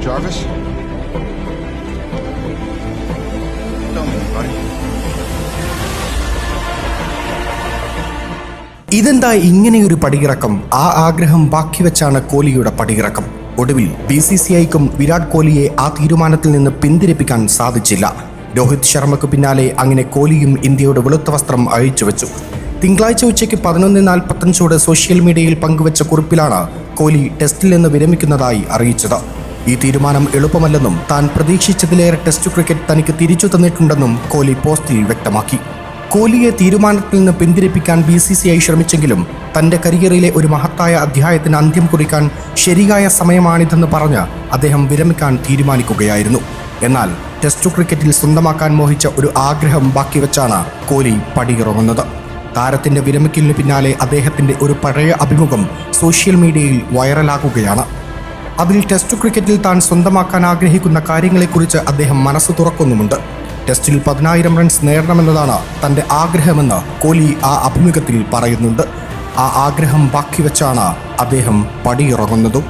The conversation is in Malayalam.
Jarvis? Tell me, buddy. ഇതെന്താ ഇങ്ങനെയൊരു പടിയിറക്കം? ആ ആഗ്രഹം ബാക്കി വെച്ചാണ് കോഹ്ലിയുടെ പടിയിറക്കം. ഒടുവിൽ BCCIക്കും വിരാട് കോഹ്ലിയെ ആ തീരുമാനത്തിൽ നിന്ന് പിന്തിരിപ്പിക്കാൻ സാധിച്ചില്ല. രോഹിത് ശർമ്മയ്ക്ക് പിന്നാലെ അങ്ങനെ കോഹ്ലിയും ഇന്ത്യയുടെ വെളുത്ത വസ്ത്രം അഴിച്ചുവെച്ചു. തിങ്കളാഴ്ച ഉച്ചയ്ക്ക് 11:45 സോഷ്യൽ മീഡിയയിൽ പങ്കുവച്ച കുറിപ്പിലാണ് കോഹ്ലി ടെസ്റ്റിൽ നിന്ന് വിരമിക്കുന്നതായി അറിയിച്ചത്. ഈ തീരുമാനം എളുപ്പമല്ലെന്നും താൻ പ്രതീക്ഷിച്ചതിലേറെ ടെസ്റ്റ് ക്രിക്കറ്റ് തനിക്ക് തിരിച്ചു തന്നിട്ടുണ്ടെന്നും കോഹ്ലി പോസ്റ്റിൽ വ്യക്തമാക്കി. കോഹ്ലിയെ തീരുമാനത്തിൽ നിന്ന് പിന്തിരിപ്പിക്കാൻ BCCI ശ്രമിച്ചെങ്കിലും തന്റെ കരിയറിലെ ഒരു മഹത്തായ അധ്യായത്തിന് അന്ത്യം കുറിക്കാൻ ശരിയായ സമയമാണിതെന്ന് പറഞ്ഞ് അദ്ദേഹം വിരമിക്കാൻ തീരുമാനിക്കുകയായിരുന്നു. എന്നാൽ ടെസ്റ്റ് ക്രിക്കറ്റിൽ സ്വന്തമാക്കാൻ മോഹിച്ച ഒരു ആഗ്രഹം ബാക്കി വെച്ചാണ് കോഹ്ലി പടിയിറങ്ങുന്നത്. താരത്തിന്റെ വിരമിക്കലിന് പിന്നാലെ അദ്ദേഹത്തിന്റെ ഒരു പഴയ അഭിമുഖം സോഷ്യൽ മീഡിയയിൽ വൈറലാകുകയാണ്. അതിൽ ടെസ്റ്റ് ക്രിക്കറ്റിൽ താൻ സ്വന്തമാക്കാൻ ആഗ്രഹിക്കുന്ന കാര്യങ്ങളെക്കുറിച്ച് അദ്ദേഹം മനസ്സ് തുറക്കുന്നുമുണ്ട്. ടെസ്റ്റിൽ 10,000 റൺസ് നേടണമെന്നതാണ് തൻ്റെ ആഗ്രഹമെന്ന് കോഹ്ലി ആ അഭിമുഖത്തിൽ പറയുന്നുണ്ട്. ആ ആഗ്രഹം ബാക്കി വെച്ചാണ് അദ്ദേഹം പടിയിറങ്ങുന്നതും.